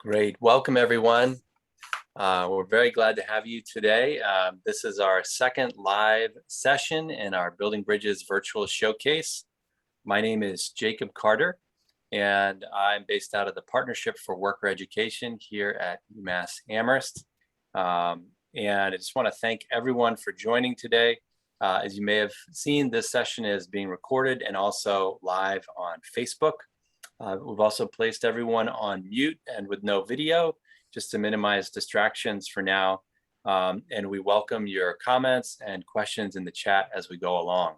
Great. Welcome, everyone. We're very glad to have you today. This is our second live session in our Building Bridges virtual showcase. My name is Jacob Carter, and I'm based out of the Partnership for Worker Education here at UMass Amherst. And I just want to thank everyone for joining today. As you may have seen, this session is being recorded and also live on Facebook. We've also placed everyone on mute and with no video, just to minimize distractions for now. And we welcome your comments and questions in the chat as we go along.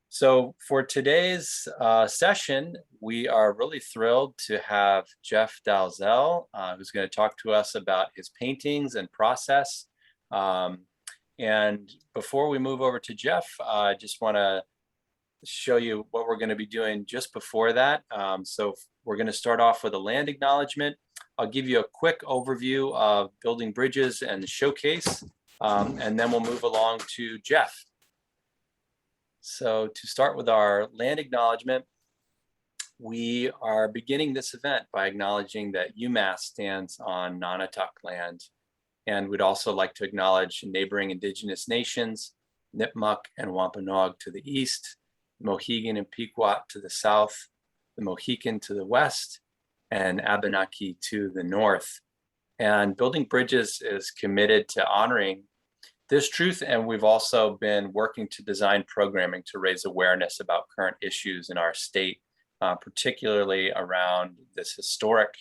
So for today's session, we are really thrilled to have Jeff Dalzell, who's going to talk to us about his paintings and process. And before we move over to Jeff, I just want to show you what we're going to be doing just before that. So we're going to start off with a land acknowledgement. I'll give you a quick overview of Building Bridges and the showcase, and then we'll move along to Jeff. So to start with our land acknowledgement, we are beginning this event by acknowledging that UMass stands on Nonotuck land, and we'd also like to acknowledge neighboring Indigenous nations, Nipmuc and Wampanoag to the east, Mohegan and Pequot to the south, the Mohican to the west, and Abenaki to the north. And Building Bridges is committed to honoring this truth, and we've also been working to design programming to raise awareness about current issues in our state, particularly around this historic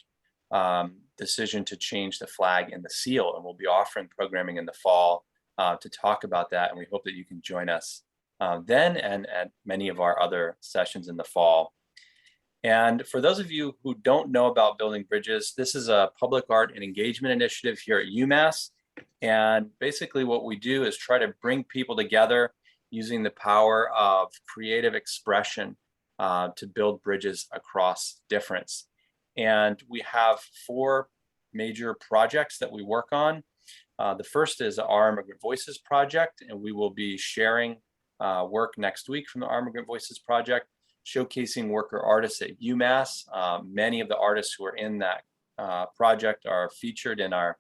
decision to change the flag and the seal. And we'll be offering programming in the fall to talk about that, and we hope that you can join us then and at many of our other sessions in the fall. And for those of you who don't know about Building Bridges, this is a public art and engagement initiative here at UMass. And basically what we do is try to bring people together using the power of creative expression to build bridges across difference. And we have 4 major projects that we work on. The first is our Immigrant Voices project, and we will be sharing work next week from the Our Immigrant Voices project, showcasing worker artists at UMass. Many of the artists who are in that project are featured in our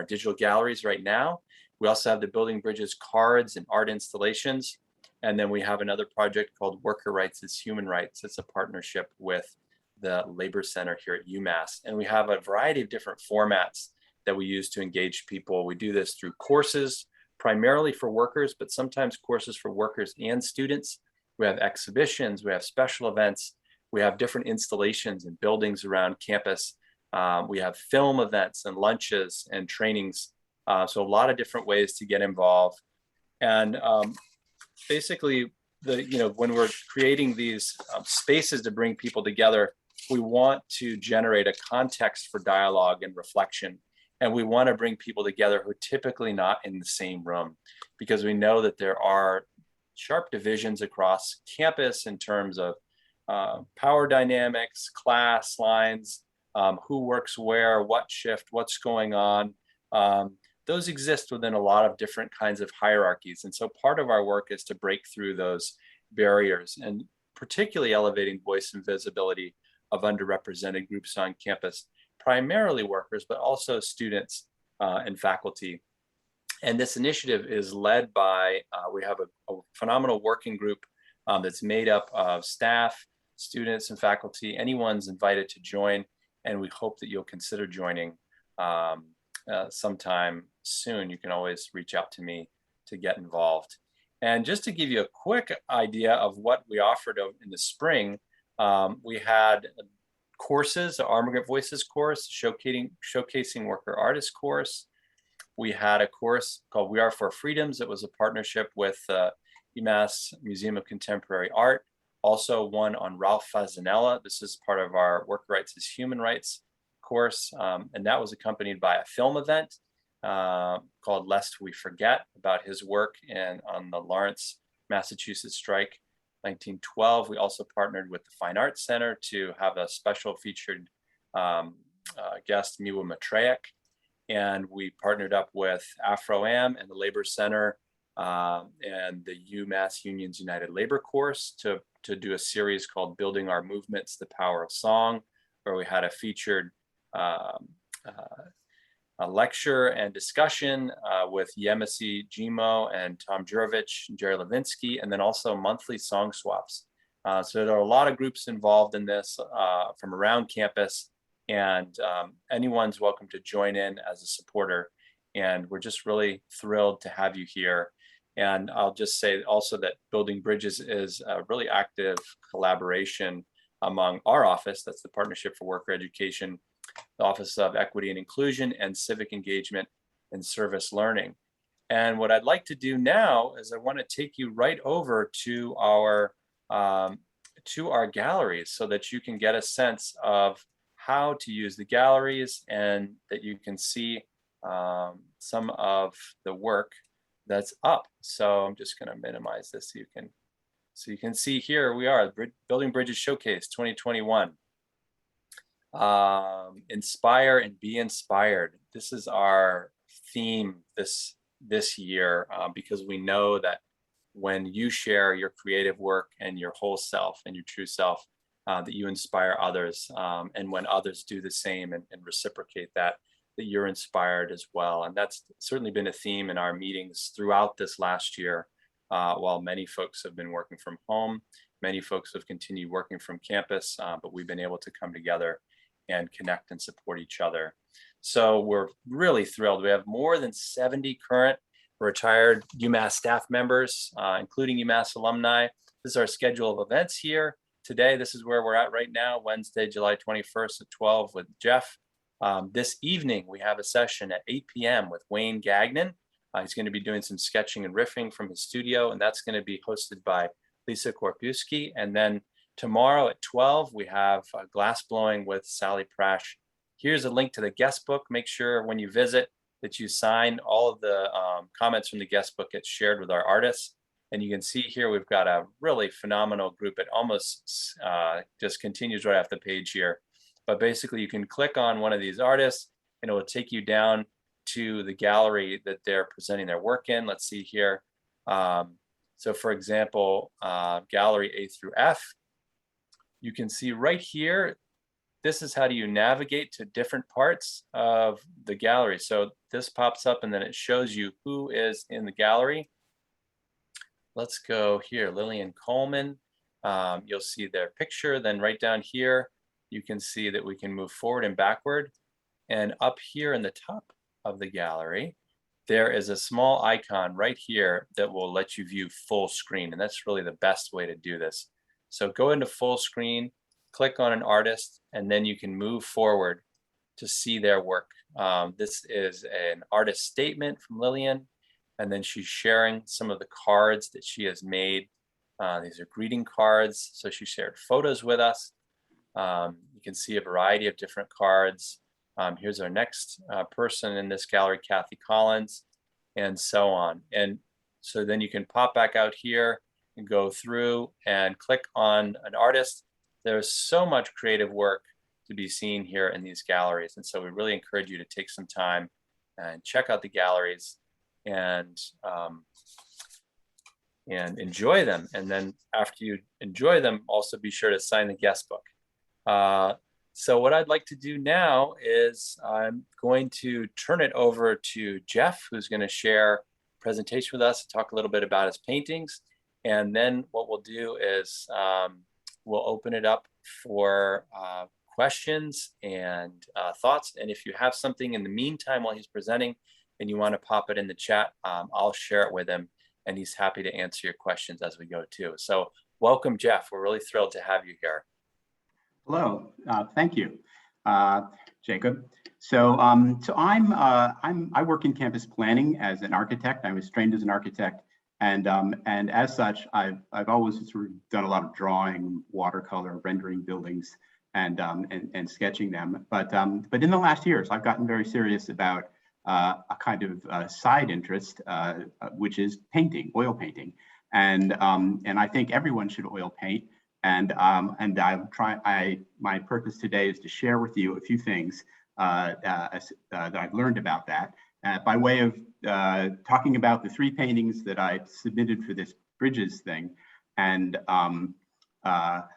digital galleries right now. We also have the Building Bridges cards and art installations. And then we have another project called Worker Rights is Human Rights. It's a partnership with the Labor Center here at UMass. And we have a variety of different formats that we use to engage people. We do this through courses, primarily for workers, but sometimes courses for workers and students. We have exhibitions, we have special events, we have different installations and buildings around campus. We have film events and lunches and trainings. So a lot of different ways to get involved. And basically, when we're creating these spaces to bring people together, we want to generate a context for dialogue and reflection. And we want to bring people together who are typically not in the same room, because we know that there are sharp divisions across campus in terms of power dynamics, class lines, who works where, what shift, what's going on. Those exist within a lot of different kinds of hierarchies. And so part of our work is to break through those barriers, and particularly elevating voice and visibility of underrepresented groups on campus, primarily workers, but also students and faculty. And this initiative is led by, we have a phenomenal working group that's made up of staff, students, and faculty. Anyone's invited to join, and we hope that you'll consider joining sometime soon. You can always reach out to me to get involved. And just to give you a quick idea of what we offered in the spring, we had courses, the Our Immigrant Voices course, showcasing worker artist course. We had a course called We Are for Freedoms. It was a partnership with UMass Museum of Contemporary Art. Also one on Ralph Fazzanella. This is part of our Worker Rights is Human Rights course. And that was accompanied by a film event called Lest We Forget, about his work on the Lawrence, Massachusetts strike, 1912. We also partnered with the Fine Arts Center to have a special featured guest, Miwa Matreyek. And we partnered up with Afro-Am and the Labor Center and the UMass Unions United Labor course to do a series called Building Our Movements, The Power of Song, where we had a featured a lecture and discussion with Yemisi Jimo and Tom Jurovich and Jerry Levinsky, and then also monthly song swaps. So there are a lot of groups involved in this from around campus, and anyone's welcome to join in as a supporter. And we're just really thrilled to have you here. And I'll just say also that Building Bridges is a really active collaboration among our office, that's the Partnership for Worker Education, the Office of Equity and Inclusion, and Civic Engagement and Service Learning. And what I'd like to do now is I want to take you right over to our galleries so that you can get a sense of how to use the galleries and that you can see some of the work that's up. So I'm just going to minimize this so you can see here we are, Building Bridges Showcase 2021. Inspire and be inspired. This is our theme this year because we know that when you share your creative work and your whole self and your true self, that you inspire others, and when others do the same and reciprocate that you're inspired as well. And that's certainly been a theme in our meetings throughout this last year. While many folks have been working from home, many folks have continued working from campus, but we've been able to come together and connect and support each other. So we're really thrilled. We have more than 70 current retired UMass staff members, including UMass alumni. This is our schedule of events here. Today, this is where we're at right now, Wednesday, July 21st at 12 with Jeff. This evening, we have a session at 8 p.m. with Wayne Gagnon. He's going to be doing some sketching and riffing from his studio, and that's going to be hosted by Lisa Korpuski. And then tomorrow at 12, we have glass blowing with Sally Prash. Here's a link to the guest book. Make sure when you visit that you sign. All of the comments from the guest book get shared with our artists. And you can see here, we've got a really phenomenal group. It almost just continues right off the page here. But basically you can click on one of these artists and it will take you down to the gallery that they're presenting their work in. Let's see here. So for example, gallery A through F, you can see right here, this is how do you navigate to different parts of the gallery. So this pops up and then it shows you who is in the gallery. Let's go here, Lillian Coleman. You'll see their picture. Then right down here, you can see that we can move forward and backward. And up here in the top of the gallery, there is a small icon right here that will let you view full screen. And that's really the best way to do this. So go into full screen, click on an artist, and then you can move forward to see their work. This is an artist statement from Lillian, and then she's sharing some of the cards that she has made. These are greeting cards, so she shared photos with us. You can see a variety of different cards. Here's our next person in this gallery, Kathy Collins, and so on. And so then you can pop back out here and go through and click on an artist. There's so much creative work to be seen here in these galleries. And so we really encourage you to take some time and check out the galleries and enjoy them. And then after you enjoy them, also be sure to sign the guest book. So what I'd like to do now is I'm going to turn it over to Jeff, who's going to share a presentation with us, talk a little bit about his paintings. And then what we'll do is we'll open it up for questions and thoughts. And if you have something in the meantime while he's presenting and you want to pop it in the chat, I'll share it with him and he's happy to answer your questions as we go too. So welcome, Jeff. We're really thrilled to have you here. Hello, thank you, Jacob. So, I work in campus planning as an architect. I was trained as an architect, and as such, I've always sort of done a lot of drawing, watercolor, rendering buildings, and sketching them. But in the last years, I've gotten very serious about a kind of side interest, which is painting, oil painting, and I think everyone should oil paint. And my purpose today is to share with you a few things that I've learned about that by way of talking about the 3 paintings that I submitted for this Bridges thing and how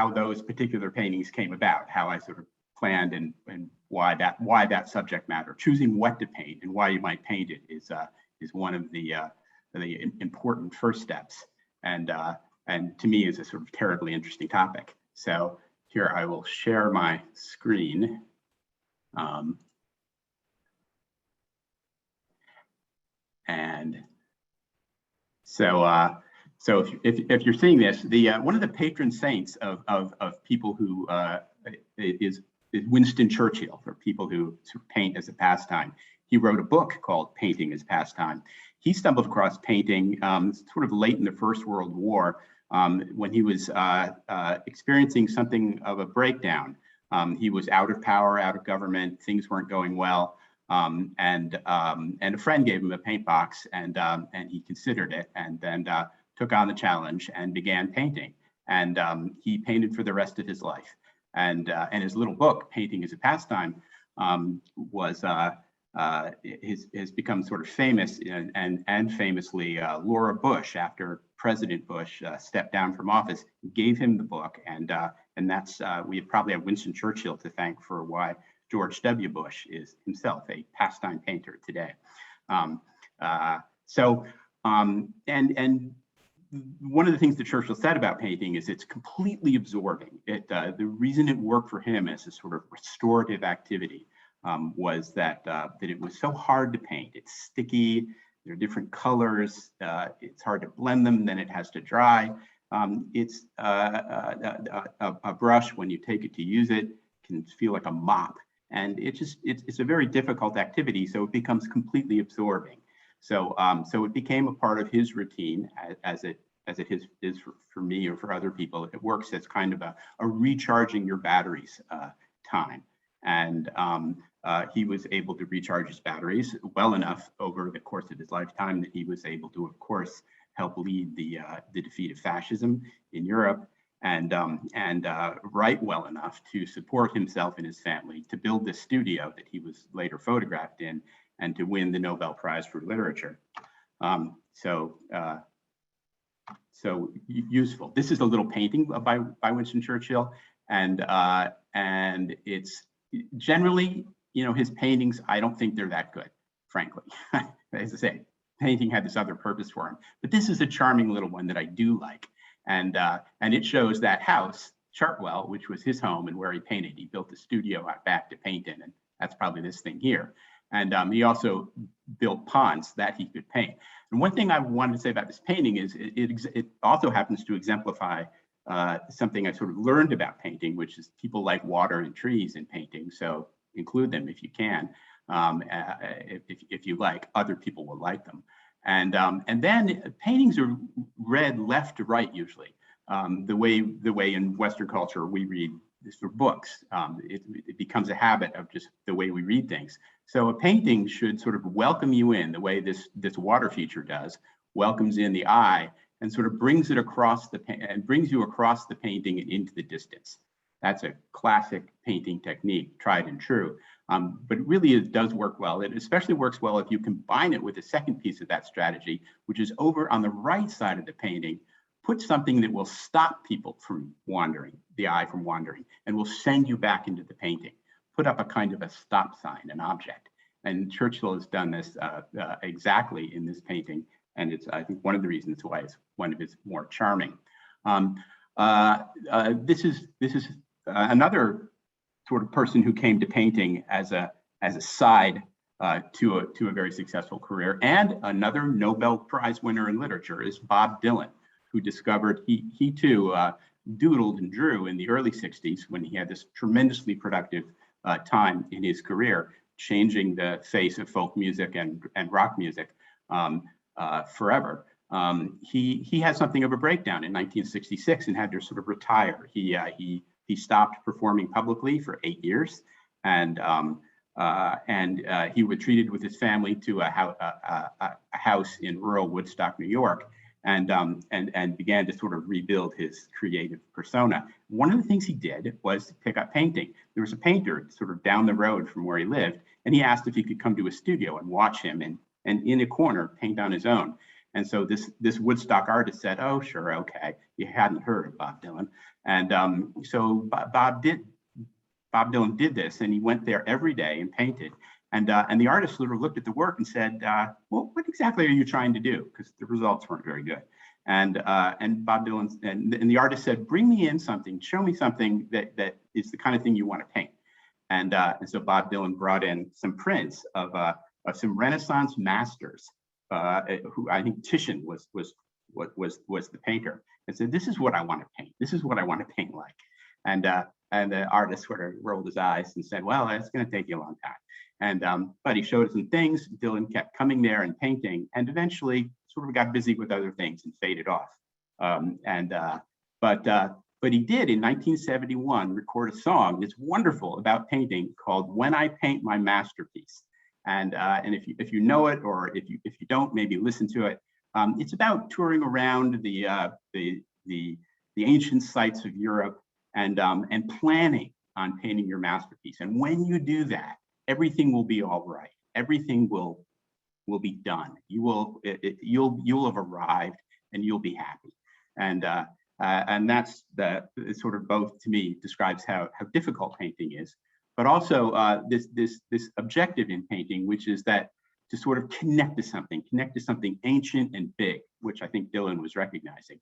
those particular paintings came about, how I sort of planned and why that subject matter, choosing what to paint and why you might paint it is one of the important first steps, and to me is a sort of terribly interesting topic. So here I will share my screen. And so if you're seeing this, one of the patron saints of people who is Winston Churchill, for people who sort of paint as a pastime. He wrote a book called Painting as Pastime. He stumbled across painting sort of late in the First World War when he was experiencing something of a breakdown. He was out of power, out of government, things weren't going well. And a friend gave him a paint box, and he considered it, and then took on the challenge and began painting. And he painted for the rest of his life. And his little book, Painting as a Pastime, has become sort of famous, and famously Laura Bush, after President Bush stepped down from office, gave him the book, and that's we probably have Winston Churchill to thank for why George W. Bush is himself a pastime painter today. One of the things that Churchill said about painting is it's completely absorbing. The reason it worked for him as a sort of restorative activity was that it was so hard to paint. It's sticky, there are different colors, it's hard to blend them, then it has to dry. It's a brush, when you take it to use it, can feel like a mop. And it's a very difficult activity, so it becomes completely absorbing. So it became a part of his routine, as it is for me or for other people. It works as kind of a recharging your batteries time. And he was able to recharge his batteries well enough over the course of his lifetime that he was able to, of course, help lead the defeat of fascism in Europe, and write well enough to support himself and his family, to build this studio that he was later photographed in, and to win the Nobel Prize for Literature. So useful. This is a little painting by Winston Churchill, and it's generally, his paintings, I don't think they're that good, frankly. As I say, painting had this other purpose for him, but this is a charming little one that I do like, and it shows that house, Chartwell, which was his home and where he painted. He built a studio out back to paint in, and that's probably this thing here. And he also built ponds that he could paint. And one thing I wanted to say about this painting is it also happens to exemplify something I sort of learned about painting, which is people like water and trees in painting. So include them if you can. If you like, other people will like them. And then paintings are read left to right usually. The way in Western culture we read this for books. It becomes a habit of just the way we read things. So a painting should sort of welcome you in the way this water feature does, welcomes in the eye, and sort of brings it across brings you across the painting and into the distance. That's a classic painting technique, tried and true. But it really does work well. It especially works well if you combine it with the second piece of that strategy, which is over on the right side of the painting. Put something that will stop people from wandering, the eye from wandering, and will send you back into the painting. Put up a kind of a stop sign, an object. And Churchill has done this exactly in this painting. And it's, I think, one of the reasons why it's one of his more charming. This is another sort of person who came to painting as a side to a very successful career. And another Nobel Prize winner in literature is Bob Dylan, who discovered he too doodled and drew in the early 60s when he had this tremendously productive time in his career, changing the face of folk music and rock music forever. He had something of a breakdown in 1966 and had to sort of retire. He stopped performing publicly for 8 years, and he retreated with his family to a house in rural Woodstock, New York, and began to sort of rebuild his creative persona. One of the things he did was to pick up painting. There was a painter sort of down the road from where he lived, and he asked if he could come to a studio and watch him and in a corner paint on his own. And so this Woodstock artist said, "Oh, sure, okay." He hadn't heard of Bob Dylan, and so Bob did Bob Dylan did this, and he went there every day and painted. And the artist sort of looked at the work and said, well, what exactly are you trying to do? Because the results weren't very good. And Bob Dylan and the artist said, bring me in something, show me something that is the kind of thing you want to paint. And so Bob Dylan brought in some prints of some Renaissance masters, who I think Titian was the painter, and said, this is what I want to paint. This is what I want to paint like. And the artist sort of rolled his eyes and said, well, it's going to take you a long time. And but he showed us some things. Dylan kept coming there and painting, and eventually sort of got busy with other things and faded off. But he did in 1971 record a song that's wonderful about painting called "When I Paint My Masterpiece." And if you know it, or if you don't, maybe listen to it. It's about touring around the ancient sites of Europe and planning on painting your masterpiece. And when you do that, everything will be all right. Everything will be done. You'll have arrived, and you'll be happy. And that's sort of both, to me, describes how difficult painting is, but also this objective in painting, which is that to sort of connect to something ancient and big, which I think Dylan was recognizing,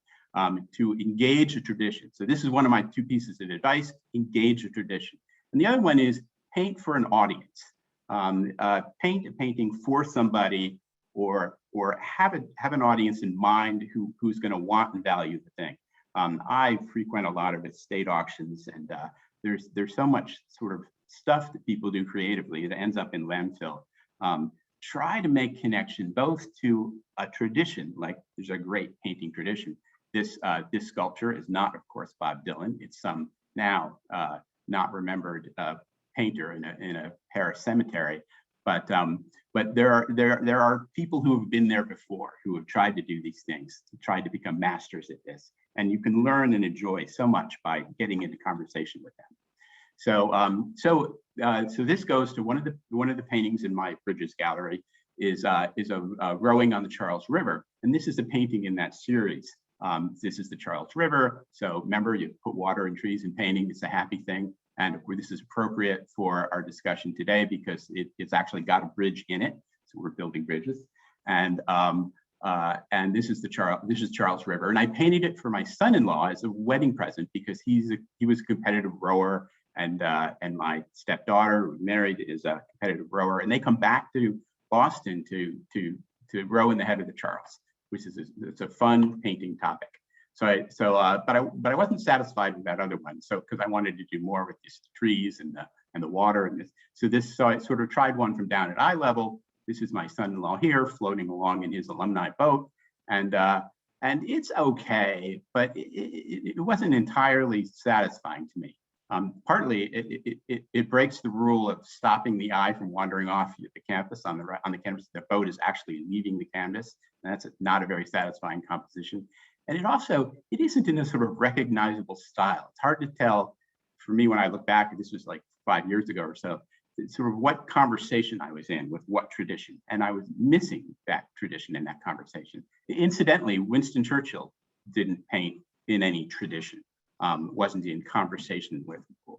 to engage a tradition. So this is one of my two pieces of advice: engage a tradition. And the other one is paint for an audience. Paint a painting for somebody, or have an audience in mind who's going to want and value the thing. I frequent a lot of estate auctions, and there's so much sort of stuff that people do creatively that ends up in landfill. Try to make connection both to a tradition, like there's a great painting tradition. This sculpture is not, of course, Bob Dylan. It's some now not remembered painter in a Paris cemetery, but there are people who have been there before, who have tried to do these things, tried to become masters at this, and you can learn and enjoy so much by getting into conversation with them. So this goes to one of the paintings in my Bridges gallery is a rowing on the Charles River, and this is a painting in that series. This is the Charles River. So remember, you put water and trees in painting. It's a happy thing. And this is appropriate for our discussion today because it's actually got a bridge in it. So we're building bridges. And this is Charles River. And I painted it for my son-in-law as a wedding present because he was a competitive rower, and my stepdaughter, who's married, is a competitive rower. And they come back to Boston to row in the head of the Charles, which is it's a fun painting topic. But I wasn't satisfied with that other one. So because I wanted to do more with these trees and the water and this. So I sort of tried one from down at eye level. This is my son-in-law here floating along in his alumni boat, and it's okay, but it wasn't entirely satisfying to me. Partly it breaks the rule of stopping the eye from wandering off the campus on the canvas. The boat is actually leaving the canvas, and that's not a very satisfying composition. And it isn't in a sort of recognizable style. It's hard to tell for me when I look back, this was like 5 years ago or so, sort of what conversation I was in with what tradition. And I was missing that tradition in that conversation. Incidentally, Winston Churchill didn't paint in any tradition, wasn't in conversation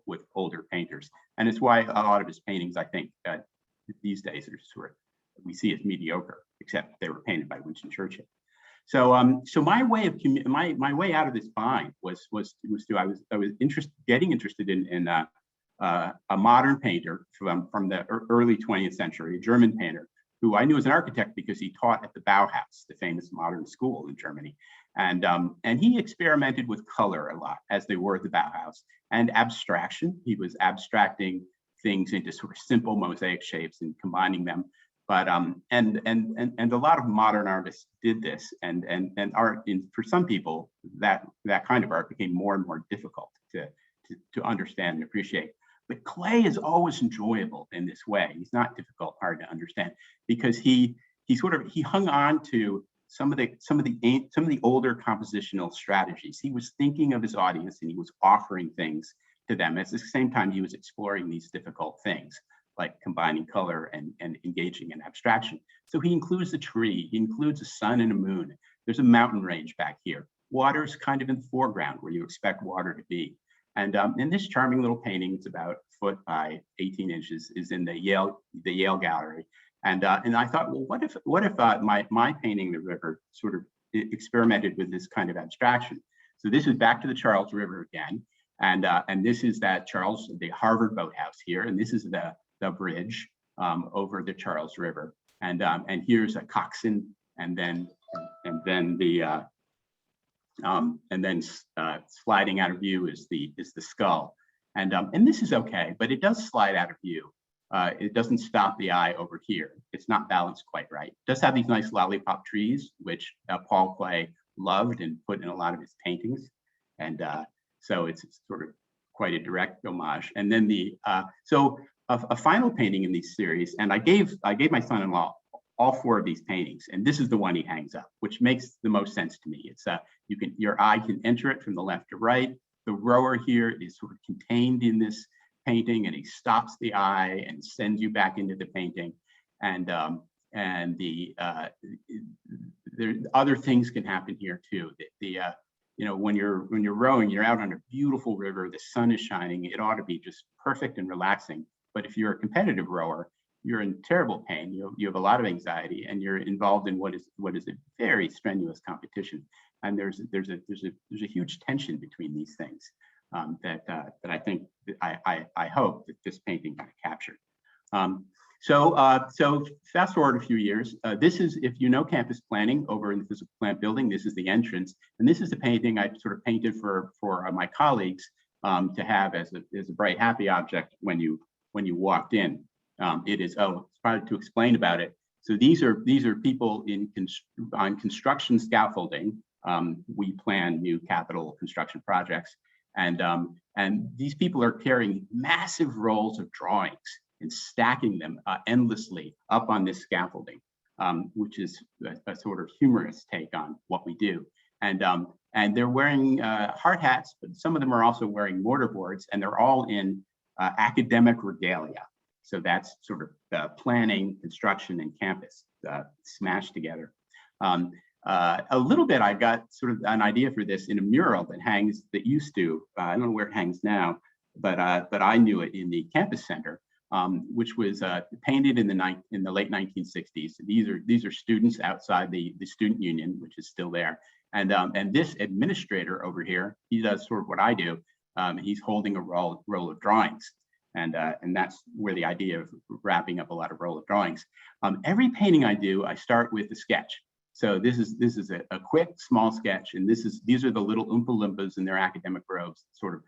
with older painters. And it's why a lot of his paintings, I think, these days are sort of, we see as mediocre, except they were painted by Winston Churchill. So my way out of this bind was getting interested in a modern painter from the early 20th century, a German painter who I knew as an architect because he taught at the Bauhaus, the famous modern school in Germany, and he experimented with color a lot, as they were at the Bauhaus, and abstraction. He was abstracting things into sort of simple mosaic shapes and combining them. But and a lot of modern artists did this, and art for some people that kind of art became more and more difficult to understand and appreciate. But Klee is always enjoyable in this way. He's not difficult, hard to understand, because he hung on to some of the older compositional strategies. He was thinking of his audience and he was offering things to them. At the same time, he was exploring these difficult things, like combining color and engaging in abstraction. So he includes a tree, he includes a sun and a moon. There's a mountain range back here. Water's kind of in the foreground where you expect water to be. And this charming little painting, it's about a foot by 18 inches, is in the Yale Gallery. And I thought, well, what if my painting the river sort of experimented with this kind of abstraction? So this is back to the Charles River again, and this is the Harvard boathouse here, and this is the bridge over the Charles River, and here's a coxswain, and then sliding out of view is the skull, and this is okay, but it does slide out of view. It doesn't stop the eye over here. It's not balanced quite right. It does have these nice lollipop trees, which Paul Klee loved and put in a lot of his paintings, and so it's sort of quite a direct homage. And then a final painting in these series, and I gave my son-in-law all 4 of these paintings, and this is the one he hangs up, which makes the most sense to me. It's your eye can enter it from the left to right. The rower here is sort of contained in this painting, and he stops the eye and sends you back into the painting. And there other things can happen here too. When you're rowing, you're out on a beautiful river, the sun is shining, it ought to be just perfect and relaxing. But if you're a competitive rower, you're in terrible pain. You have a lot of anxiety, and you're involved in what is a very strenuous competition. And there's a huge tension between these things that I think I hope that this painting kind of captured. So fast forward a few years. This is, if you know campus planning over in the physical plant building, this is the entrance, and this is the painting I sort of painted for my colleagues to have as a bright, happy object when you walked in. It is, it's probably to explain about it. So these are people on construction scaffolding. We plan new capital construction projects, and these people are carrying massive rolls of drawings and stacking them endlessly up on this scaffolding, which is a sort of humorous take on what we do. And they're wearing hard hats, but some of them are also wearing mortarboards, and they're all in academic regalia. So that's sort of planning, construction, and campus smashed together. A little bit, I got sort of an idea for this in a mural that used to, I don't know where it hangs now, but I knew it in the campus center, which was painted in the late 1960s. These are students outside the student union, which is still there. And this administrator over here, he does sort of what I do. He's holding a roll of drawings. And that's where the idea of wrapping up a lot of roll of drawings. Every painting I do, I start with a sketch. So this is a quick, small sketch, and these are the little Oompa Loompas in their academic robes, sort of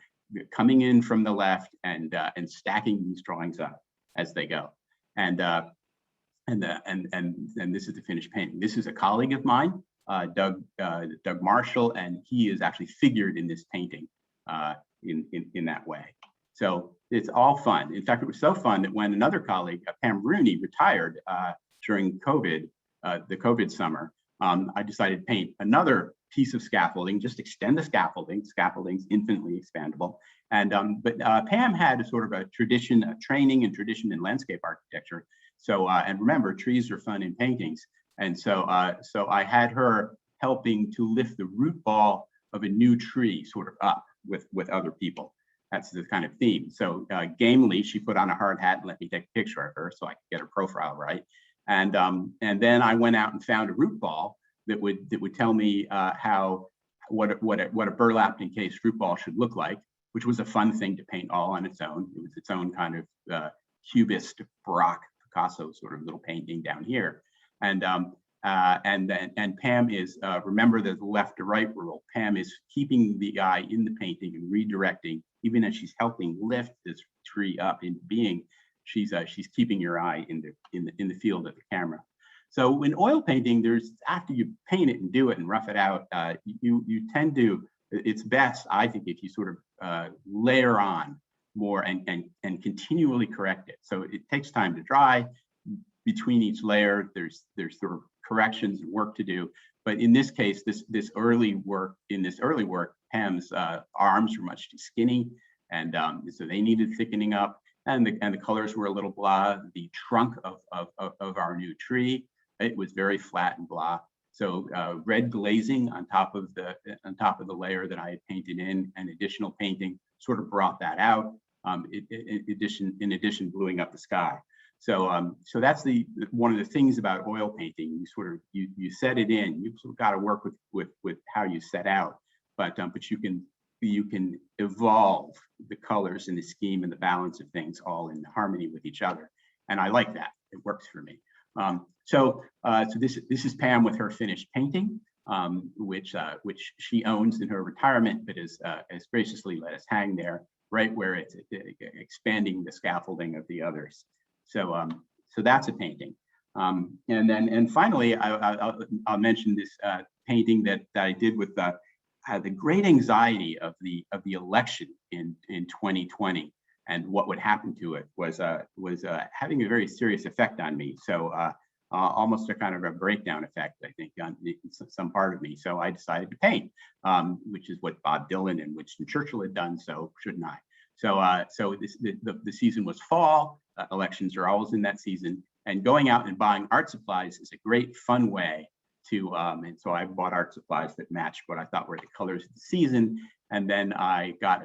coming in from the left and stacking these drawings up as they go. And this is the finished painting. This is a colleague of mine, Doug Marshall, and he is actually figured in this painting in that way. So it's all fun. In fact, it was so fun that when another colleague, Pam Rooney, retired during COVID, the COVID summer, I decided to paint another piece of scaffolding, just extend the scaffolding. Scaffolding's infinitely expandable. But Pam had a sort of a training and tradition in landscape architecture. So, and remember, trees are fun in paintings. And so I had her helping to lift the root ball of a new tree sort of up with other people. That's the kind of theme. So gamely, she put on a hard hat and let me take a picture of her so I could get her profile right. And then I went out and found a root ball that would tell me what a burlapped encased root ball should look like, which was a fun thing to paint all on its own. It was its own kind of cubist Baroque Picasso sort of little painting down here. And Pam is, remember the left to right rule, Pam is keeping the eye in the painting and redirecting, even as she's helping lift this tree up into being, she's keeping your eye in the field of the camera. So in oil painting, after you paint it and do it and rough it out, you tend to, it's best, I think, if you sort of layer on more and continually correct it. So it takes time to dry. Between each layer, there's sort of corrections and work to do. But in this case, this early work, Pam's arms were much too skinny, and so they needed thickening up, and the colors were a little blah. The trunk of our new tree, it was very flat and blah. So red glazing on top of the layer that I had painted in, and additional painting sort of brought that out. In addition, bluing up the sky. So so that's one of the things about oil painting. You set it in. You sort of got to work with how you set out, but you can evolve the colors and the scheme and the balance of things all in harmony with each other. And I like that. It works for me. So this is Pam with her finished painting, which she owns in her retirement, but has graciously let us hang there, right where it's expanding the scaffolding of the others. So so that's a painting. And finally, I'll mention this painting that I did with the great anxiety of the election in 2020. And what would happen to it was having a very serious effect on me. So almost a kind of a breakdown effect, I think, on some part of me. So I decided to paint, which is what Bob Dylan and Winston Churchill had done. So shouldn't I? So the season was fall. Elections are always in that season, and going out and buying art supplies is a great fun way to. And so I bought art supplies that matched what I thought were the colors of the season. And then I got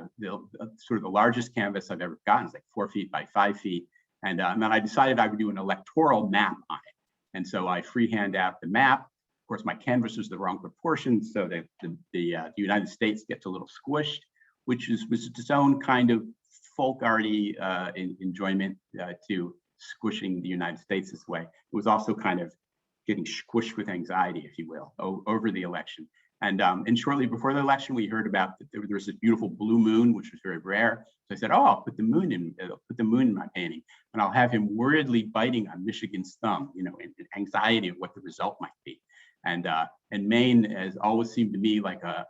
sort of the largest canvas I've ever gotten. It's like 4 feet by 5 feet. And then I decided I would do an electoral map on it. And so I freehand out the map. Of course, my canvas was the wrong proportion, so the United States gets a little squished, which was its own kind of folk arty enjoyment to squishing the United States this way. It was also kind of getting squished with anxiety, if you will, over the election. And shortly before the election, we heard about that there was this beautiful blue moon, which was very rare. So I said, "Oh, I'll put the moon in my painting, and I'll have him worriedly biting on Michigan's thumb, in anxiety of what the result might be." And Maine has always seemed to me like a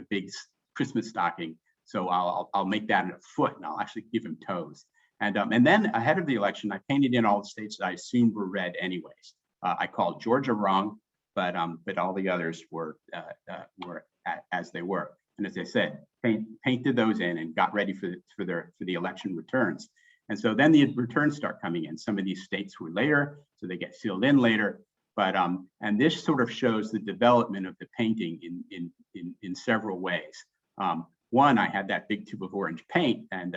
big Christmas stocking. So I'll make that in a foot, and I'll actually give him toes. And then ahead of the election, I painted in all the states that I assumed were red anyways. I called Georgia wrong, but all the others were as they were. And as I said, painted those in and got ready for the election returns. And so then the returns start coming in. Some of these states were later, so they get filled in later. But and this sort of shows the development of the painting in several ways. One, I had that big tube of orange paint, and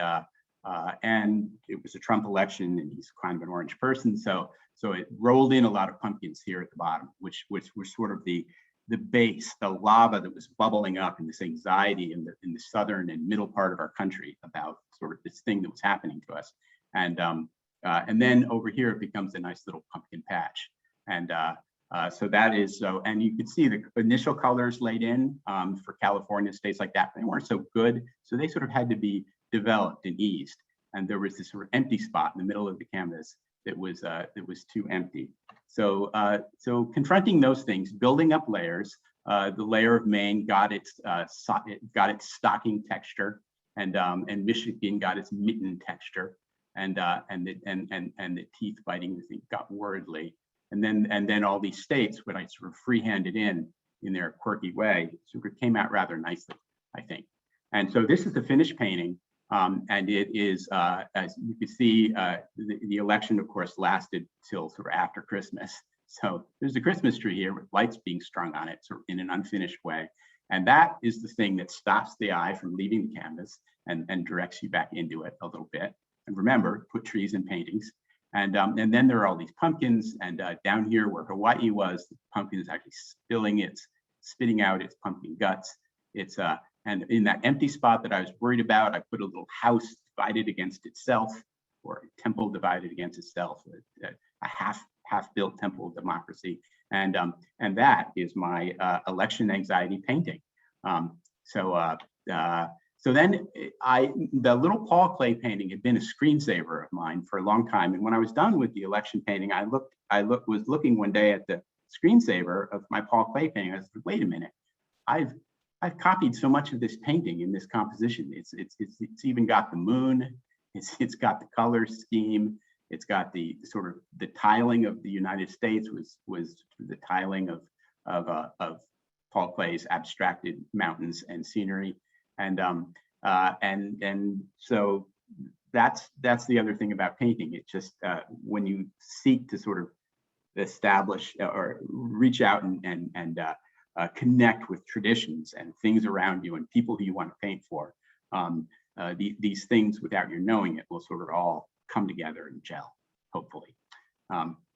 it was a Trump election, and he's kind of an orange person, so it rolled in a lot of pumpkins here at the bottom, which was sort of the base, the lava that was bubbling up, and this anxiety in the southern and middle part of our country about sort of this thing that was happening to us. And then over here it becomes a nice little pumpkin patch. And so that is so, and you can see the initial colors laid in for California, states like that. They weren't so good, so they sort of had to be developed and eased. And there was this sort of empty spot in the middle of the canvas that was too empty. So so confronting those things, building up layers. The layer of Maine got its stocking texture, and Michigan got its mitten texture, and the teeth biting thing got worldly. And then all these states, when I sort of freehanded in their quirky way, sort of came out rather nicely, I think. And so this is the finished painting, and it is, as you can see, the election, of course, lasted till sort of after Christmas. So there's a Christmas tree here with lights being strung on it, sort of in an unfinished way. And that is the thing that stops the eye from leaving the canvas and directs you back into it a little bit. And remember, put trees in paintings. And then there are all these pumpkins, and down here where Hawaii was, the pumpkin is actually spitting out its pumpkin guts. And in that empty spot that I was worried about, I put a little house divided against itself, or a temple divided against itself, a half-built temple of democracy. And that is my election anxiety painting. So then the little Paul Klee painting had been a screensaver of mine for a long time. And when I was done with the election painting, I was looking one day at the screensaver of my Paul Klee painting. I said, wait a minute, I've copied so much of this painting in this composition. It's even got the moon. It's got the color scheme. It's got the sort of the tiling of the United States was the tiling of Paul Klee's abstracted mountains and scenery. And so that's the other thing about painting. It just when you seek to sort of establish or reach out and connect with traditions and things around you and people who you want to paint for. These things, without your knowing it, will sort of all come together and gel, hopefully.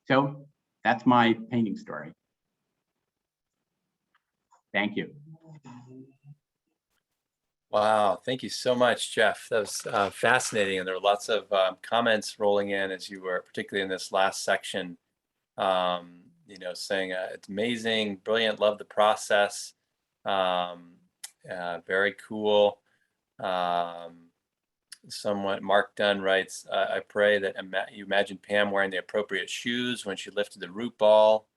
So that's my painting story. Thank you. Wow, thank you so much, Jeff. That was fascinating, and there were lots of comments rolling in as you were, particularly in this last section, saying it's amazing, brilliant, love the process, very cool. Somewhat Mark Dunn writes, I pray that you imagine Pam wearing the appropriate shoes when she lifted the root ball.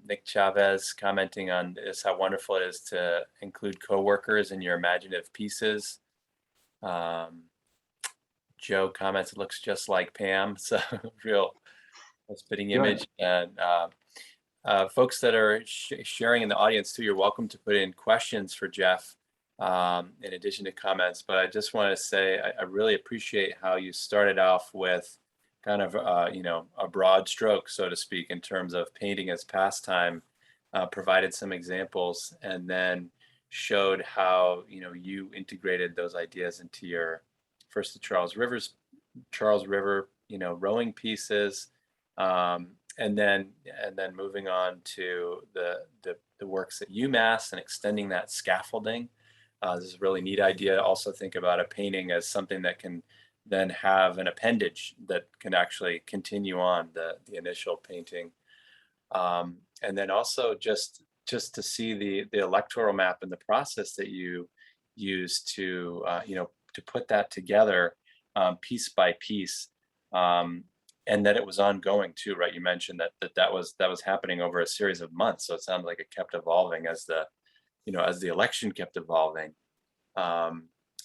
Nick Chavez commenting on this, how wonderful it is to include coworkers in your imaginative pieces. Joe comments, it looks just like Pam, so real spitting image. And folks that are sharing in the audience too, you're welcome to put in questions for Jeff in addition to comments. But I just want to say I really appreciate how you started off with kind of a broad stroke, so to speak, in terms of painting as pastime, provided some examples, and then showed how you integrated those ideas into your first the Charles River rowing pieces, and then moving on to the works at UMass and extending that scaffolding. This is a really neat idea to also think about a painting as something that can then have an appendage that can actually continue on the initial painting. And then also just to see the electoral map and the process that you use to put that together piece by piece, and that it was ongoing too, right? You mentioned that was happening over a series of months, so it sounded like it kept evolving as the election kept evolving.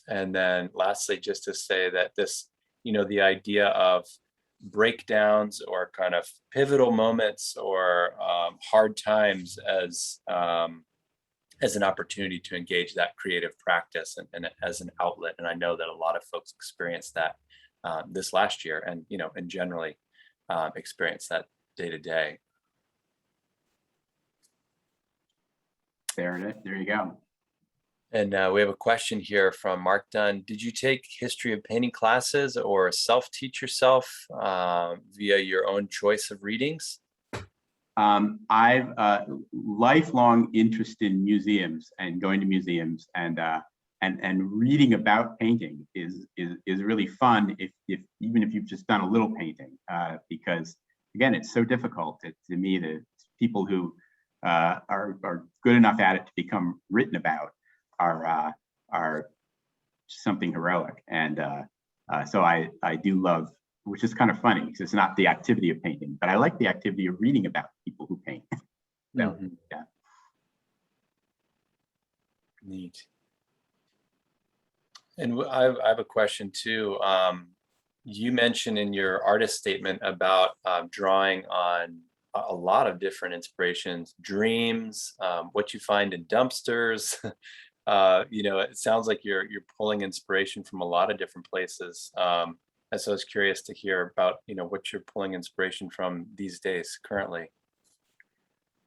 And then lastly, just to say that this, the idea of breakdowns or kind of pivotal moments or hard times as an opportunity to engage that creative practice and as an outlet. And I know that a lot of folks experienced that this last year, and and generally experience that day to day. There you go. And we have a question here from Mark Dunn. Did you take history of painting classes or self-teach yourself via your own choice of readings? I've lifelong interest in museums and going to museums and reading about painting is really fun even if you've just done a little painting, because again, it's so difficult to me that people who are good enough at it to become written about are something heroic. And so I do love, which is kind of funny because it's not the activity of painting, but I like the activity of reading about people who paint. So, yeah. Neat. And I have a question too. You mentioned in your artist statement about drawing on a lot of different inspirations, dreams, what you find in dumpsters. It sounds like you're pulling inspiration from a lot of different places. And so I was curious to hear about, what you're pulling inspiration from these days currently.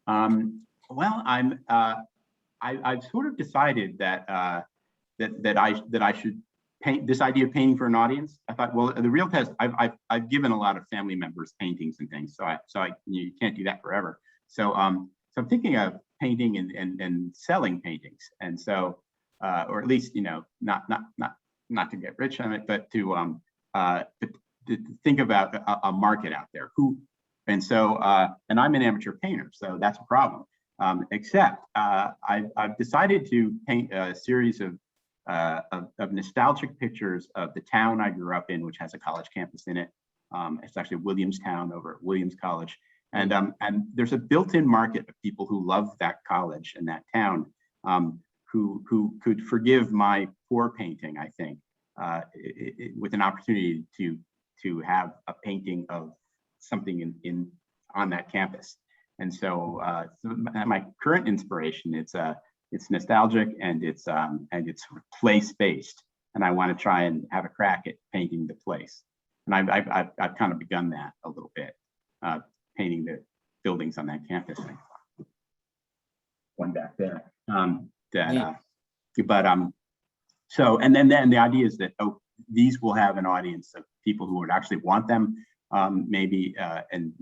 Well, I've sort of decided that I should paint this idea of painting for an audience. I thought, well, the real test, I've given a lot of family members paintings and things, so you can't do that forever. So I'm thinking of painting and selling paintings, and so or at least not to get rich on it, but to think about a market out there and I'm an amateur painter, so that's a problem. Except I've decided to paint a series of nostalgic pictures of the town I grew up in, which has a college campus in it. It's actually Williamstown over at Williams College. And there's a built-in market of people who love that college and that town, who could forgive my poor painting, I think, with an opportunity to have a painting of something on that campus. And so, my current inspiration, it's nostalgic and it's place-based, and I want to try and have a crack at painting the place. And I've kind of begun that a little bit. painting the buildings on that campus. One back there. So, and then the idea is that, oh, these will have an audience of people who would actually want them, maybe, and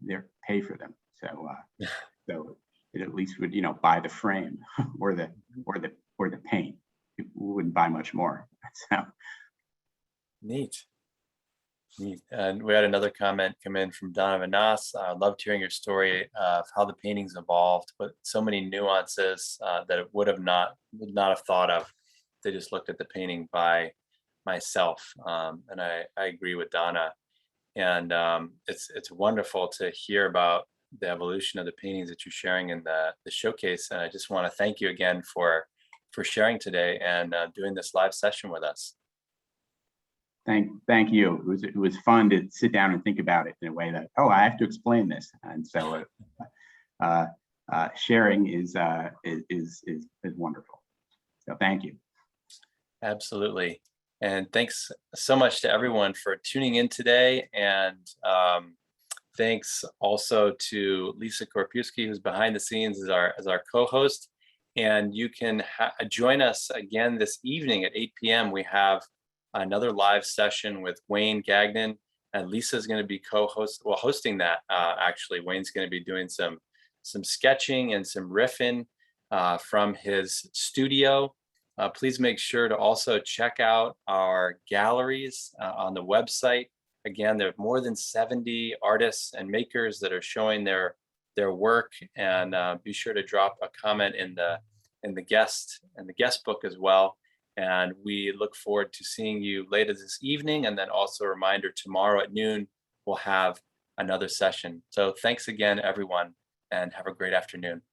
they're pay for them. So, so it at least would, buy the frame or the paint. It wouldn't buy much more. So Neat. And we had another comment come in from Donovan Noss. I loved hearing your story of how the paintings evolved, but so many nuances that it would not have thought of. They just looked at the painting by myself, and I agree with Donna. And it's wonderful to hear about the evolution of the paintings that you're sharing in the showcase. And I just want to thank you again for sharing today and doing this live session with us. Thank you. It was fun to sit down and think about it in a way that, oh, I have to explain this, and so sharing is wonderful. So thank you. Absolutely, and thanks so much to everyone for tuning in today, and thanks also to Lisa Korpiewski, who's behind the scenes as our co-host. And you can join us again this evening at 8 p.m. We have another live session with Wayne Gagnon, and Lisa is going to be hosting that. Actually, Wayne's going to be doing some sketching and some riffing from his studio. Please make sure to also check out our galleries on the website. Again, there are more than 70 artists and makers that are showing their work, and be sure to drop a comment in the guest book as well. And we look forward to seeing you later this evening. And then also a reminder, tomorrow at noon, we'll have another session. So thanks again, everyone, and have a great afternoon.